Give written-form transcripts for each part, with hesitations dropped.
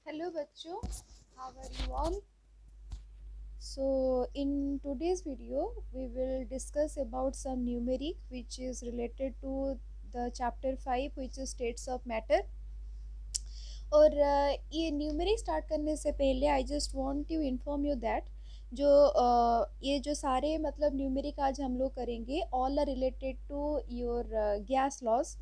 Hello बच्चों, how are you all? So in today's video we will discuss about some numeric which is related to the chapter 5 which is states of matter. और ये numeric start करने से पहले I just want to inform you that जो ये जो सारे मतलब न्यूमेरिक आज हम लोग करेंगे all are related to your gas laws.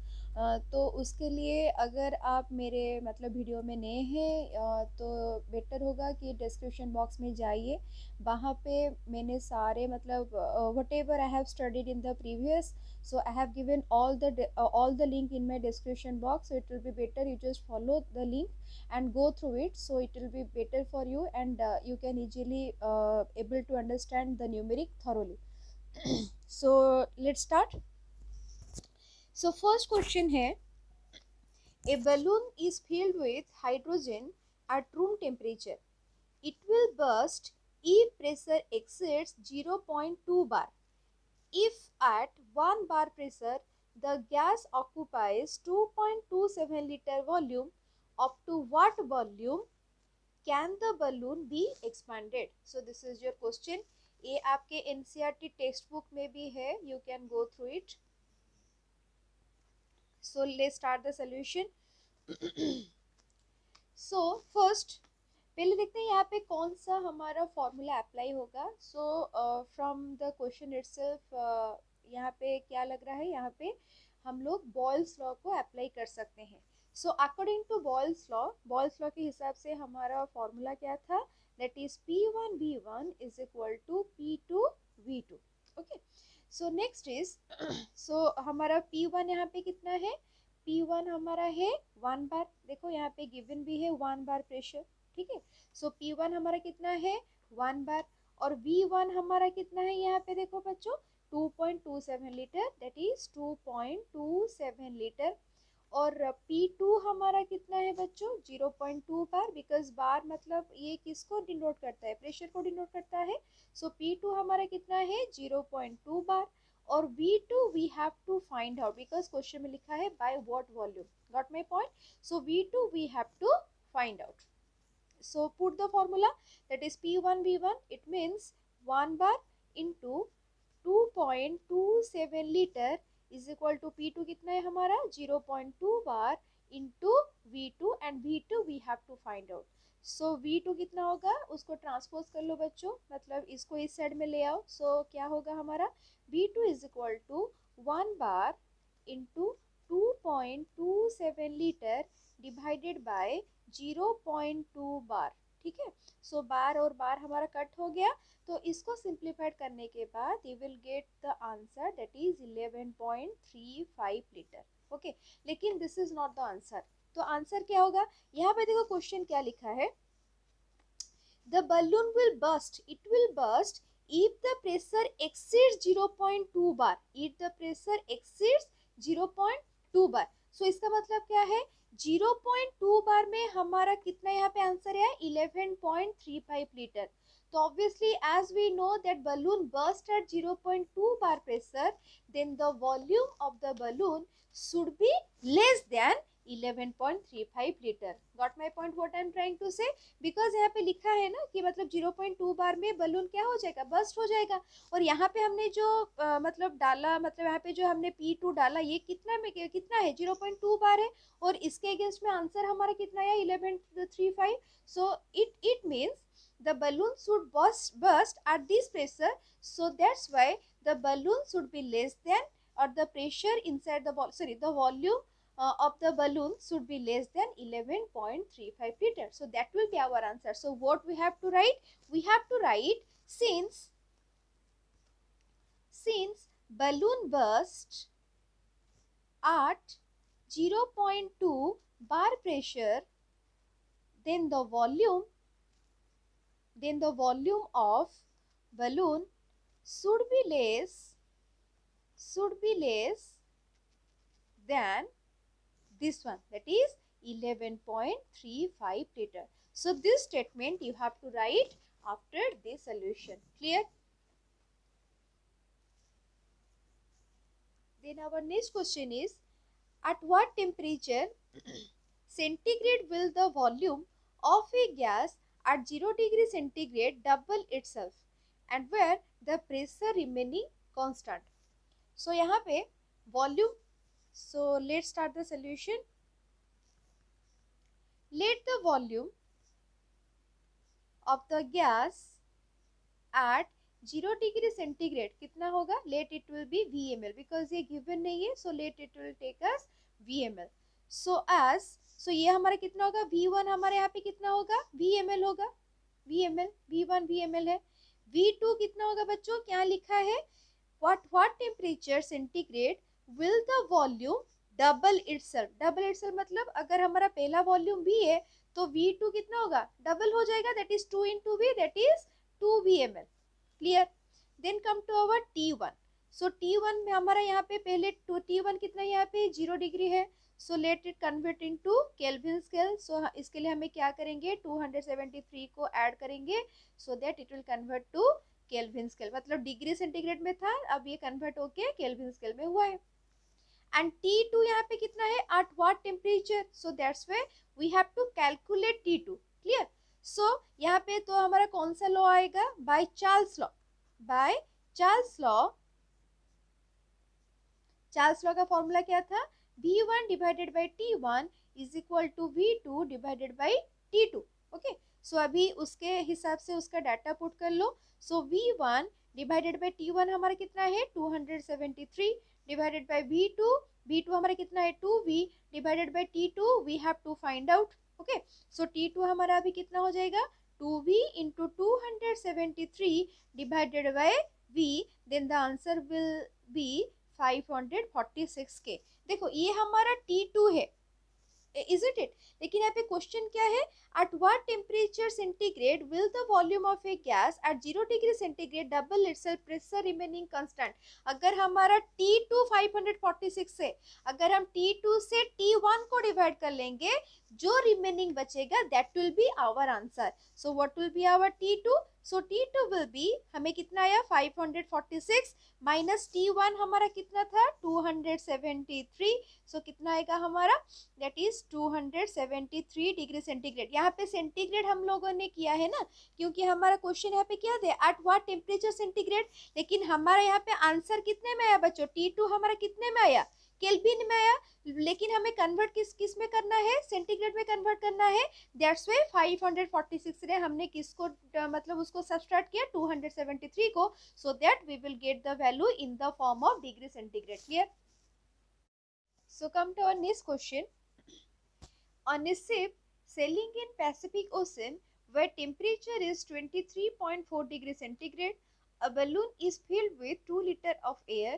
तो उसके लिए अगर आप मेरे मतलब वीडियो में नए हैं तो बेटर होगा कि डिस्क्रिप्शन बॉक्स में जाइए। वहाँ पे मैंने सारे मतलब what ever I have studied in the previous, so I have given all the link in my description box, so it will be better you just follow the link and go through it, so it will be better for you and you can easily able to understand the numeric thoroughly. So let's start. So first question here: a balloon is filled with hydrogen at room temperature. It will burst if pressure exceeds 0.2 bar. If at 1 bar pressure the gas occupies 2.27 liter volume, up to what volume can the balloon be expanded? So this is your question. ये आपके NCERT text book में भी है, you can go through it. So let's start the solution. So first पहले देखते हैं यहाँ पे कौन सा हमारा फॉर्मूला अप्लाई होगा. So from the question itself यहाँ पे क्या लग रहा है, यहाँ पे हम लोग बॉयल्स लॉ को अप्लाई कर सकते हैं. So according to Boyle's law के हिसाब से हमारा फॉर्मूला क्या था, that is P1V1 is equal to P2V2. Okay, so next is so हमारा P1 यहाँ पे कितना है, P1 हमारा है 1 बार. देखो यहाँ पे गिवन भी है 1 बार प्रेशर. ठीक है, सो P1 हमारा कितना है 1 बार और V1 हमारा कितना है, यहाँ पे देखो बच्चों 2.27 लीटर, दैट इज 2.27 लीटर. और P2 हमारा कितना है बच्चों 0.2 बार, बिकॉज बार मतलब ये किसको डिनोट करता है, प्रेशर को डिनोट करता है. सो P2 हमारा कितना है 0.2 बार. और V2 we have to find out because question में लिखा है by what volume. Got my point. So V2 we have to find out. So put the formula, that is P1V1, it means 1 bar into 2.27 liter is equal to P2 कितना है हमारा 0.2 bar into V2 and V2 we have to find out. So V2 कितना होगा उसको transpose कर लो बच्चों, मतलब इसको इस साइड में ले आओ. So क्या होगा हमारा V2 is equal to 1 bar into 2.27 liter divided by 0.2 बार. ठीक है, सो बार और बार हमारा कट हो गया, तो इसको सिंप्लीफाइड करने के बाद you will get the answer, that is 11.35 litre. Okay, लेकिन this is not the answer. तो आंसर क्या होगा, यहाँ पे देखो क्वेश्चन क्या लिखा है, the balloon will burst, it will burst if the pressure exceeds 0.2 bar, if the pressure exceeds 0.2 bar. सो इसका मतलब क्या है, 0.2 बार में हमारा कितना यहाँ पे आंसर है 11.35 लीटर. तो obviously as we know that balloon burst at 0.2 bar pressure, then the volume of the balloon should be less than 11.35 litre. Got my point what I am trying to say, because यहाँ पे लिखा है ना कि मतलब 0.2 बार में balloon क्या हो जाएगा, बर्स्ट हो जाएगा. और यहाँ पे हमने जो मतलब डाला, मतलब यहाँ पे जो हमने P2 डाला ये कितना में कितना है 0.2 बार है, और इसके अगेंस्ट में आंसर हमारा कितना है 11.35. So it means the balloon should burst at this pressure, so that's why the balloon should be less than, or the pressure inside the the volume of the balloon should be less than 11.35 liter. So that will be our answer. So what we have to write, we have to write since balloon burst at 0.2 bar pressure, then the volume of balloon should be less than this one, that is 11.35 liter. So this statement you have to write after this solution. Clear? Then our next question is, at what temperature centigrade will the volume of a gas at 0 degree centigrade double itself and where the pressure remaining constant. So यहाँ पे volume, so let's start the solution. Let the volume of the gas at 0 degree centigrade कितना होगा, let it will be VML because ये given नहीं है, so let it will take us VML. so ये हमारा कितना होगा, V1 हमारे यहाँ पे कितना होगा, VML होगा, VML, V1 VML है. V2 कितना होगा बच्चों, क्या लिखा है, what temperature centigrade will the volume double itself. double itself मतलब अगर हमारा पहला वॉल्यूम V है तो V2 कितना होगा, डबल हो जाएगा, that is 2 into V, that is 2 VML. Clear. Then come to our T1. So T1 में हमारा यहाँ पे पहले T1 कितना, यहाँ पे 0 डिग्री है, so let it convert into kelvin scale. So इसके लिए हमें क्या करेंगे, 273 को ऐड करेंगे, so that it will convert to kelvin scale. मतलब डिग्री सेंटीग्रेड में था, अब ये कन्वर्ट होके केल्विन स्केल में हुआ है. एंड T2 यहाँ पे कितना है, at what temperature, so that's why we have to calculate T2. Clear. So यहाँ पे तो हमारा कौन सा लॉ आएगा, by Charles law. By Charles law, Charles law का फॉर्मूला क्या था, V1 divided by T1 is equal to V2 divided by T2. Okay. So अभी उसके हिसाब से उसका डाटा पुट कर लो. सो V1 डिवाइडेड बाय T1 हमारा कितना है, 273 डिवाइडेड बाय V2 हमारा कितना है, 2V divided by T2 we have to find out. Okay. So T2 हमारा अभी कितना हो जाएगा, 2V into 273 divided by V, then the answer will be 546K. देखो ये हमारा T2 है, इज इट. लेकिन यहाँ पे क्वेश्चन क्या है, at what temperature centigrade will the volume of A gas at 0 degree centigrade double itself pressure remaining constant. अगर हमारा T2 546 है, अगर हम T2 से T1 को डिवाइड कर लेंगे, जो रिमेनिंग बचेगा that will be our answer. So what will be our T2, so T2 will be, हमें कितना आया 546 माइनस T1 हमारा कितना था 273. सो कितना आएगा हमारा, दैट इज 273 डिग्री सेंटीग्रेड. यहाँ पे सेंटीग्रेड हम लोगों ने किया है ना, क्योंकि हमारा क्वेश्चन यहाँ पे क्या था, एट व्हाट टेम्परेचर सेंटीग्रेड. लेकिन हमारा यहाँ पे आंसर कितने में आया बच्चों, T2 हमारा कितने में आया, केल्विन में आया. लेकिन हमें कन्वर्ट किस में करना है, सेंटीग्रेड में कन्वर्ट करना है. दैट्स वाई 546 रे हमने किसको मतलब उसको सब्सट्रैक्ट किया 273 को, so that we will get the value in the form of degree centigrade. Clear. So come to our next question. On a ship sailing in Pacific Ocean where temperature is 23.4 degrees centigrade, a balloon is filled with 2 liters of air.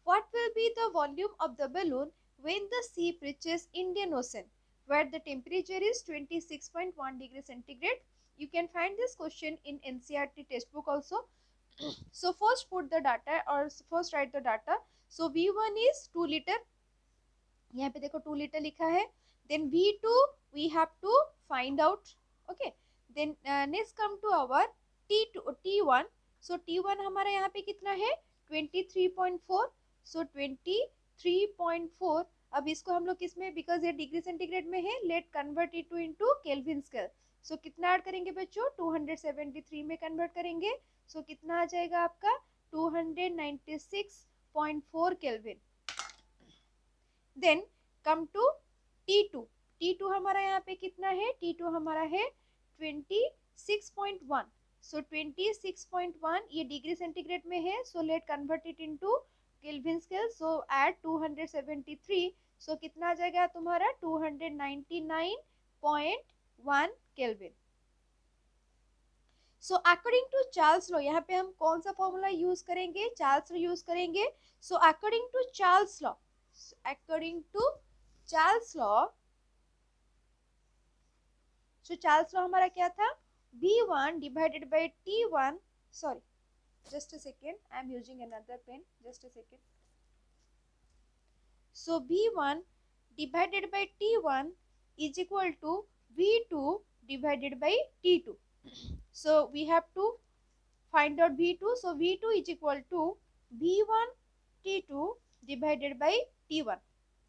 What will be the volume of the balloon when the ship reaches Indian Ocean where the temperature is 26.1 degrees centigrade? You can find this question in NCERT textbook also. So first put the data or first write the data. So V1 is 2 liter. यहाँ पे देखो 2 liter लिखा है. Then V2 we have to find out. Okay. Then next come to our T1. So T1 हमारा यहाँ पे कितना है 23.4. So 23.4. अब इसको हम लोग किसमें, बिकॉज ये डिग्री सेंटीग्रेड में है, let convert it into kelvin scale. So कितना ऐड करेंगे बच्चों, 273 में कन्वर्ट करेंगे. सो कितना आ जाएगा आपका 296.4 kelvin. Then come to T2 हमारा यहाँ पे कितना है, T2 हमारा है 26.1. सो 26.1 ये डिग्री सेंटीग्रेड में है, so let convert it into kelvin scale. So add 273. So कितना आ जाएगा तुम्हारा 299.1 Kelvin. So according to Charles law, यहाँ पे हम कौन सा फॉर्मूला यूज करेंगे, चार्ल्स लॉ यूज करेंगे. So according to Charles law, Charles law, so Charles law हमारा क्या था, V1 divided by T1, sorry just a second, I am using another pen, just a second. So V1 divided by T1 is equal to V2 divided by T2. So we have to find out V2. So V2 is equal to V1 T2 divided by T1.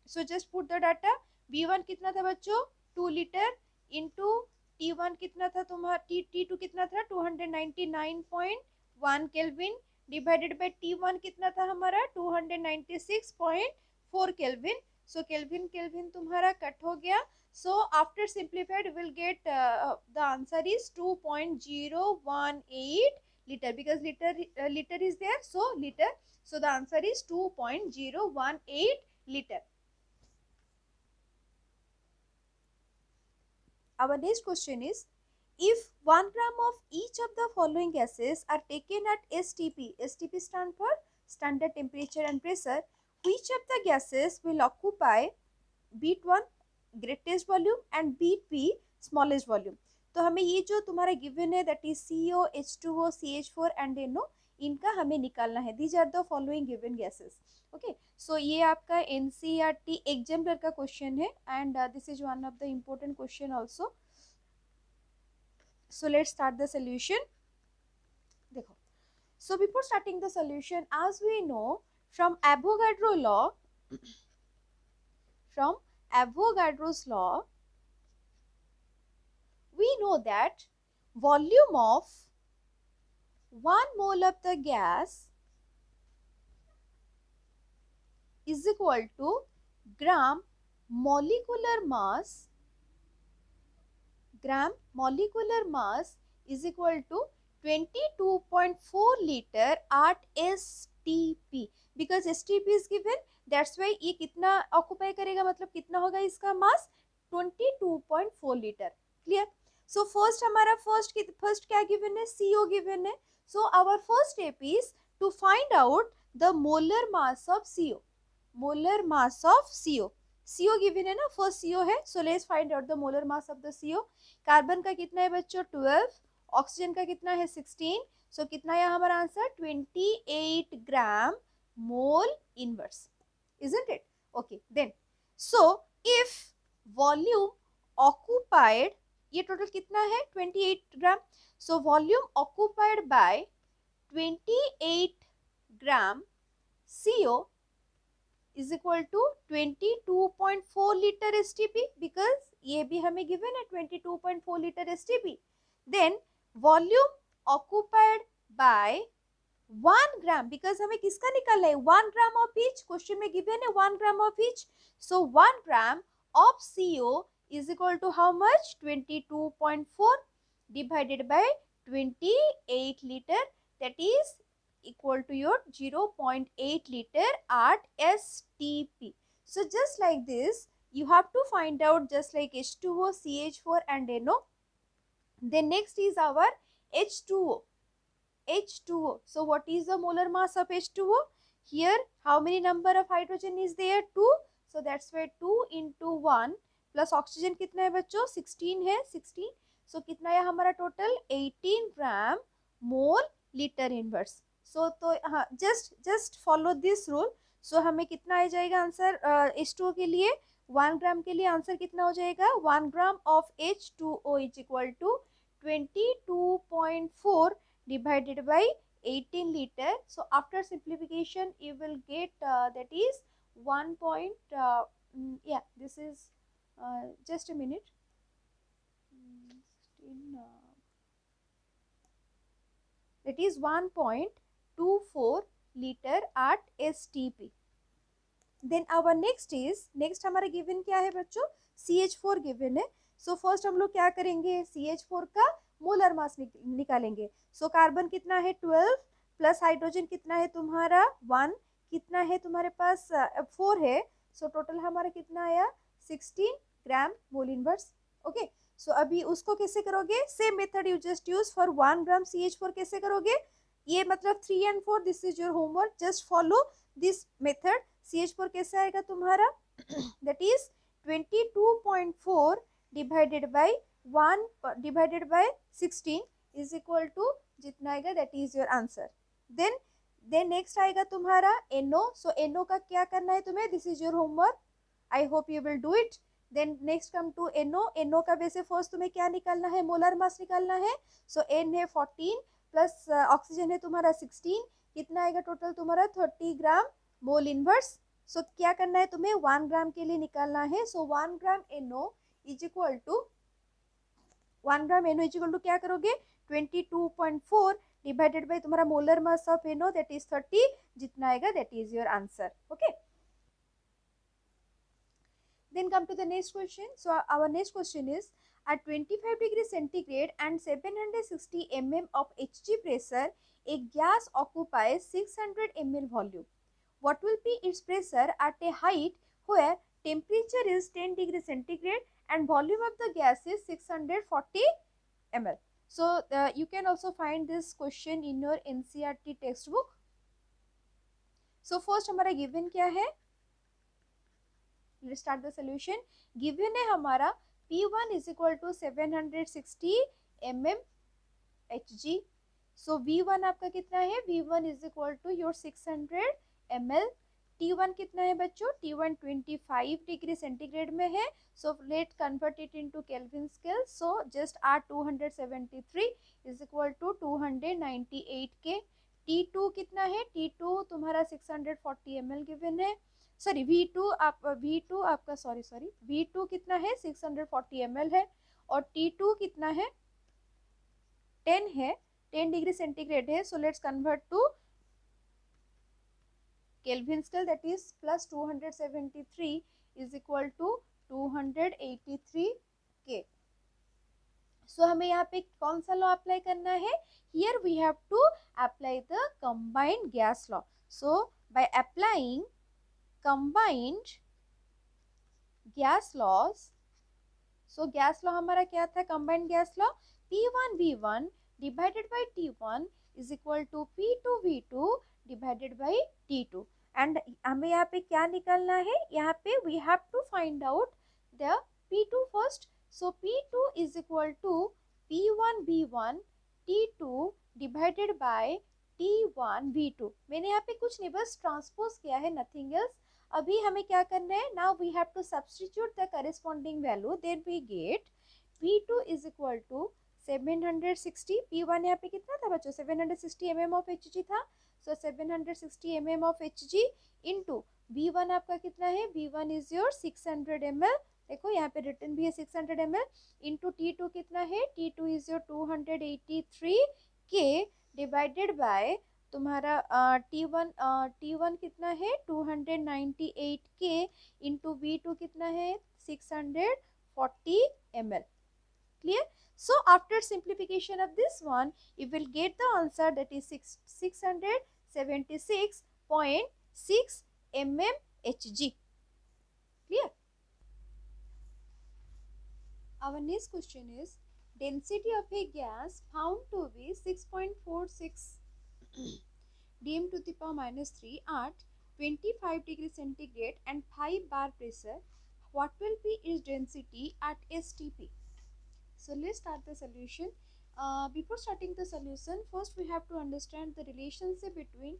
So just put the data. V1 कितना था बच्चों 2 liter into T1 कितना था तुम्हारा, T2 कितना था 299.1 kelvin divided by T1 कितना था हमारा 296.4 केल्विन. सो केल्विन केल्विन तुम्हारा कट हो गया. So after simplified we'll get the answer is 2.018 liter because liter is there, so liter, so the answer is 2.018 liter. Our next question is, if 1 gram of each of the following gases are taken at STP, STP stand for standard temperature and pressure, which of the gases will occupy beat 1 greatest volume and beat B smallest volume. तो हमें ये जो तुम्हारा given है that is CO, H2O, CH4 and NO, इनका हमें निकालना है. These are the following given gases. Okay, so ये आपका NCERT एग्जाम्पलर का क्वेश्चन है and this is one of the important question also. So let's start the solution. देखो, so before starting the solution, as we know from Avogadro law, from Avogadro's law, we know that volume of 1 mole of the gas is equal to gram molecular mass is equal to 22.4 liter at STP. because STP is given, that's why ये कितना occupy करेगा, मतलब कितना होगा इसका mass 22.4 litre. Clear. So first हमारा first क्या given है, CO गिवन है. So our first step is to find out the molar mass of CO. CO given है ना, फर्स्ट CO है. So let's find out the molar mass of the CO. Carbon का कितना है बच्चों 12, oxygen का कितना है 16. सो कितना है हमारा answer 28 gram mole inverse, isn't it? Okay, then so if volume occupied, ये टोटल कितना है 28 ग्राम. so volume occupied by 28 gram CO is equal to 22.4 liter STP, because ये भी हमें given है 22.4 liter STP. then volume occupied by 1 gram, because हमें किसका निकालना है 1 ग्राम ऑफ ईच. क्वेश्चन में गिवन है 1 gram of each. So 1 gram of CO is equal to how much 22.4 divided by 28 litre, that is equal to your 0.8 litre at STP. So just like this you have to find out just like H2O, CH4 and NO. Then next is our H2O. So what is the molar mass of H2O? Here how many number of hydrogen is there 2. So that's why 2 into 1 plus oxygen कितना है बच्चों 16 है 16. So कितना है हमारा total 18 ग्राम mole litre inverse. सो तो हाँ just follow this rule. सो हमें कितना आ जाएगा आंसर H2O के लिए 1 ग्राम के लिए आंसर कितना हो जाएगा 1 gram of H2O is equal to 22.4 divided by 18 liter. So after simplification you will get that is 1 point yeah, this is just a minute. That is 1.24 liter at STP. Then our next हमारा given क्या है बच्चों CH4 given है. So first हम लोग क्या करेंगे CH4 का मोलर मास निकालेंगे. सो कार्बन कितना है 12 प्लस हाइड्रोजन कितना है तुम्हारा 1, कितना है तुम्हारे पास 4 है. सो टोटल हमारा कितना आया 16 ग्राम मोल इनवर्स. ओके, सो अभी उसको कैसे करोगे, same method you just use for 1 gram CH4. कैसे करोगे, ये मतलब 3 and 4 this is your homework, just follow this method. CH4 कैसे आएगा तुम्हारा that is 22.4 divided by 1 divided by 16 is equal to जितना आएगा that is your answer. Then next आएगा तुम्हारा NO. सो NO का क्या करना है तुम्हें, this is your homework, I hope you will do it. Then next come to NO का वैसे फर्स्ट तुम्हें क्या निकालना है मोलर मास निकालना है. सो N है 14 प्लस ऑक्सीजन है तुम्हारा 16, कितना आएगा टोटल तुम्हारा 30 ग्राम मोल इनवर्स. सो क्या करना है तुम्हें 1 ग्राम के लिए निकालना है. So 1 gram NO is equal to 1 gram NO is equal to क्या करोगे 22.4 डिवाइडेड बाय तुम्हारा molar mass of NO that is 30, जितना आएगा that is your answer. Okay, then come to the next question. So our next question is, at 25 degree centigrade and 760 mm of Hg pressure, a gas occupies 600 ml volume. What will be its pressure at a height where temperature is 10 degree centigrade and volume of the gas is 640 ml? So you can also find this question in your NCERT textbook. So first हमारा given क्या है? Let's start the solution. Given है हमारा P1 is equal to 760 mm Hg. So V1 आपका कितना है? V1 is equal to your 600 ml. T1 कितना है बच्चों? T1 25 डिग्री सेंटीग्रेड में है. So let's convert it into Kelvin scale. So just add 273 is equal to 298 K. T2 कितना है? T2 तुम्हारा 640 ml given है. सॉरी V2 आपका सॉरी V2 कितना है 640 ml है और T2 कितना है 10 है, 10 डिग्री सेंटीग्रेड है. So let's convert to kelvin scale that is plus 273 is equal to 283 K. So हमें यहाँ पे कौन सा लॉ अप्लाई करना है? Here we have to apply the combined gas law. So by applying combined gas laws, so gas law हमारा क्या था? combined gas law P1 V1 divided by T1 is equal to P2 V2 divided by T2. and हमें यहाँ पे क्या निकालना है? यहाँ पे we have to find out the P2 first. so P2 is equal to P1 V1 T2 divided by T1 V2. मैंने यहाँ पे कुछ नहीं बस ट्रांसपोज किया है, नथिंग एल्स. अभी हमें क्या करना है? Now we have to substitute the corresponding value. Then we get P2 is equal to 760. P1 यहाँ पे कितना था बच्चों? 760 mm ऑफ Hg था. सो 760 mm of Hg into V1 आपका कितना है? V1 is your 600 ml. देखो यहाँ पे रिटर्न भी है 600 ml इंटू T2 कितना है? T2 is your 283 K divided by तुम्हारा T1 कितना है? 298 K इंटू V2 कितना है? 640 ml. Clear? So after simplification of this one, you will get the answer that is 676.6 mm Hg. Clear? Our next question is, density of a gas found to be 6.46 dm to the power minus 3 at 25 degree centigrade and 5 bar pressure. What will be its density at STP? So let's start the solution. Before starting the solution, first we have to understand the relationship between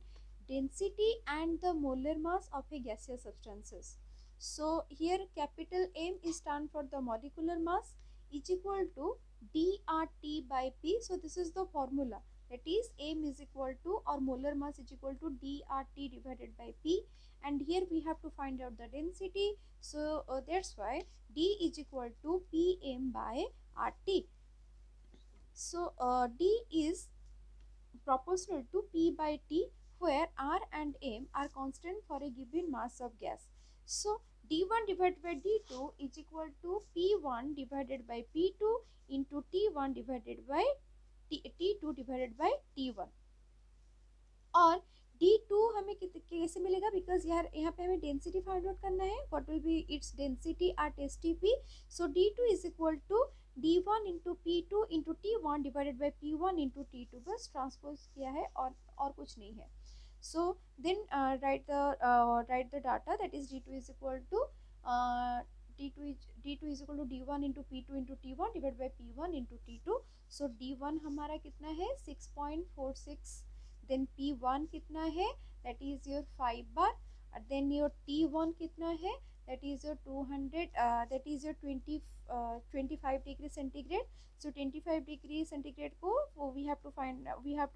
density and the molar mass of a gaseous substances. So here capital M is stand for the molecular mass is equal to dRT by P. So this is the formula, that is M is equal to, or molar mass is equal to dRT divided by P, and here we have to find out the density. So that's why D is equal to PM by RT. So D is proportional to P by T, where R and M are constant for a given mass of gas. So D1 divided by D2 is equal to P1 divided by P2 into T1 divided by T2 divided by T1. और D2 हमें कैसे मिलेगा? Because यहाँ पे हमें density find out करना है. What will be its density at STP? So D2 is equal to D1 into P2 into T1 divided by P1 into T2. बस ट्रांसपोज किया है और कुछ नहीं है. So then write the data, that is D2 is equal to D2 is equal to D1 into P2 into T1 divided by P1 into T2. So D1 हमारा कितना है? 6.46. then P1 कितना है? that is your 5 bar. then your T1 कितना है? that is your 200 that is your 25 degree centigrade. So 25 degree centigrade को we have to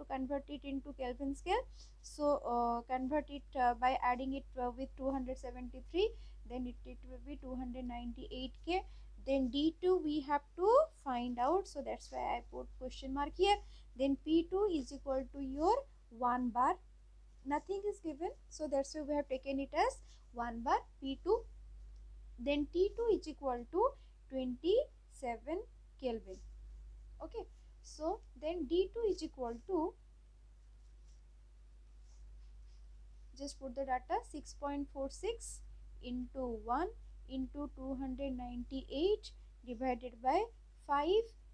convert it into Kelvin scale. So convert it by adding it with 273, then it will be 298 K. then D2 we have to find out, so that's why I put question mark here. Then P2 is equal to your 1 bar, nothing is given, so that's why we have taken it as 1 bar P2. Then T2 is equal to 27 Kelvin. Okay, so then D2 is equal to, just put the data, 6.46 into 1 into 298 divided by 5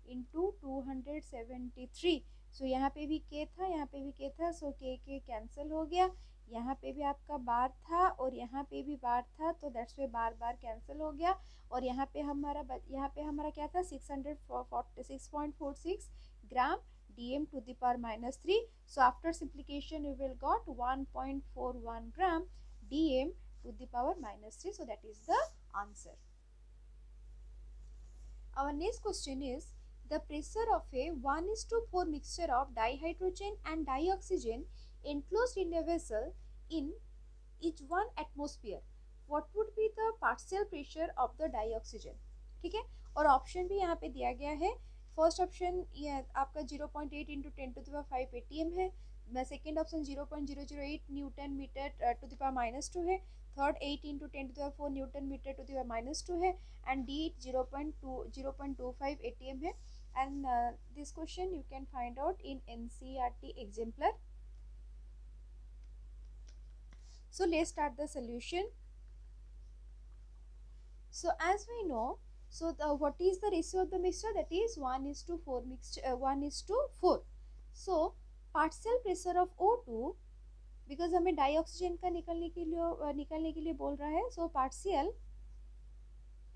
into 273. सो यहाँ पे भी के था, यहाँ पे भी के था, सो के कैंसिल हो गया, यहाँ पे भी आपका बार था और यहाँ पे भी बार था, तो that's way bar bar cancel हो गया। और यहाँ पे हमारा क्या था, 646.46 ग्राम dm to the power minus 3. So after simplification we will got 1.41 gram dm to the power minus 3. So that is the answer. Our next question is, the pressure of a 1:4 mixture of dihydrogen and dioxygen enclosed in a vessel in each 1 atmosphere. What would be the partial pressure of the dioxygen? ठीक है, और option भी यहाँ पे दिया गया है। First option ये आपका 0.8 इंटू 10⁵ ATM है, second option 0.008 newton metre to the power minus 2 है, third 8 into 10⁴ newton metre to the power minus 2 है, एंड डी 0.25 ATM है। And this question you can find out in NCERT exemplar. So let's start the solution. So as we know, so what is the ratio of the mixture? That is 1:4 mixture, 1:4. So partial pressure of O2, because हमें dioxygen का निकलने के लिए बोल रहा है, so partial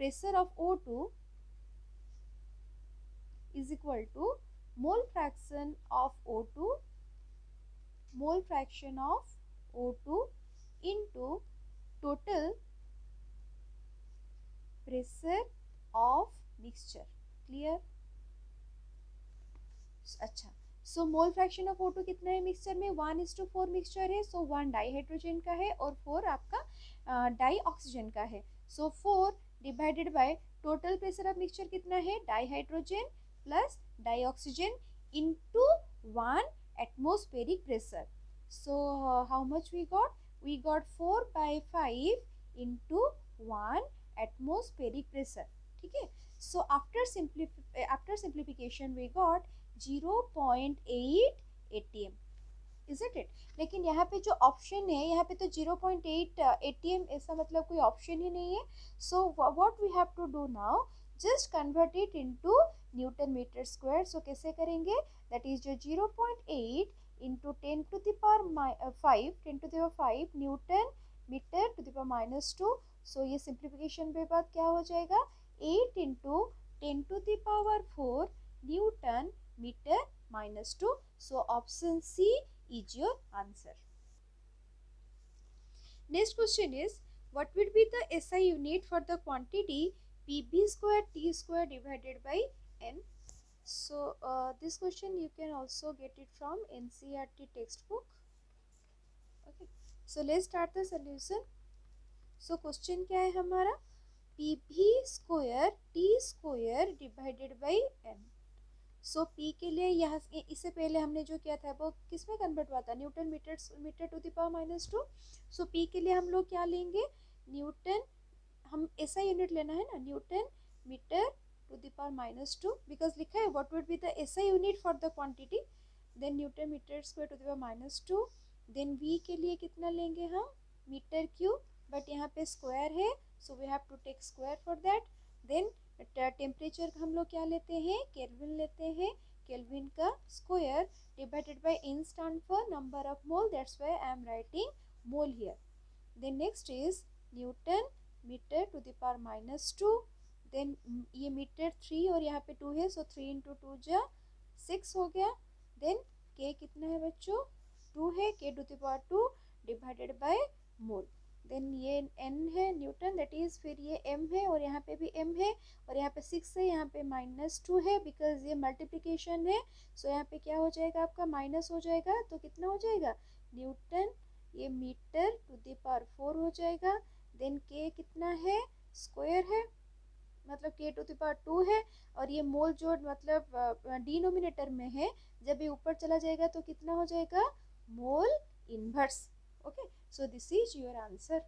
pressure of O2 is equal to mole fraction of O2 into total pressure of mixture. Clear? अच्छा, सो mole fraction of O2 कितना है मिक्सचर में? 1:4 मिक्सचर है, सो 1 डाईहाइड्रोजन का है और 4 आपका डाई ऑक्सीजन का है। So 4 divided by total pressure of mixture कितना है? Dihydrogen plus dioxygen into 1 atmospheric pressure. So how much we got? We got 4/5 into 1 atmospheric pressure. ठीक है, so after simplification we got 0.8 ATM, is it? लेकिन यहाँ पे जो option है, यहाँ पे तो 0.8 ATM ऐसा मतलब कोई ऑप्शन ही नहीं है। So what we have to do now, just convert it into newton metre square. So कैसे करेंगे? दैट इज जो 0.8 into 10⁵ newton metre to the power minus 2। So ये सिंप्लीफिकेशन के बाद क्या हो जाएगा? 8 into 10⁴ newton metre minus 2. So option C is your answer. Next question is, what will be the SI unit for the quantity PB square T square divided by N? So this question you can also get it from NCERT textbook. Okay, so let's start the solution. So question क्या है हमारा? PB square T square divided by N. So P के लिए यहाँ इससे पहले हमने जो किया था वो किस में कन्वर्ट हुआ था? Newton metre to the power minus 2। So P के लिए हम लोग क्या लेंगे? न्यूटन, हम ऐसा यूनिट लेना है ना, newton metre to the power minus 2, because लिखा है what would be the SI unit for the quantity, then newton metre square to the power minus 2। Then V के लिए कितना लेंगे हम? मीटर क्यूब, बट यहाँ पे स्क्वायर है, so we have to take square for that. Then temperature हम लोग क्या लेते हैं? केल्विन लेते हैं, केल्विन का square divided by N stand for number of mole, that's why I am writing mole here. Then next is newton metre to the power minus 2। Then ये metre 3 और यहाँ पे 2 है, सो 3 इंटू 2 जा 6 हो गया। देन K कितना है बच्चों? 2 है, K to the power 2 divided by mole. Then ये N है न्यूटन, दैट इज, फिर ये M है और यहाँ पे भी M है और यहाँ पे 6 है, यहाँ पे माइनस 2 है, बिकॉज ये मल्टीप्लिकेशन है। सो यहाँ पे क्या हो जाएगा आपका? माइनस हो जाएगा, तो कितना हो जाएगा? न्यूटन, ये मीटर टू द पावर 4 हो जाएगा। देन K कितना है? स्क्वायर है, मतलब k टू द पावर 2 है, और ये मोल जो मतलब डिनोमिनेटर में है, जब ये ऊपर चला जाएगा तो कितना हो जाएगा, mole inverse. Okay, so this is your answer.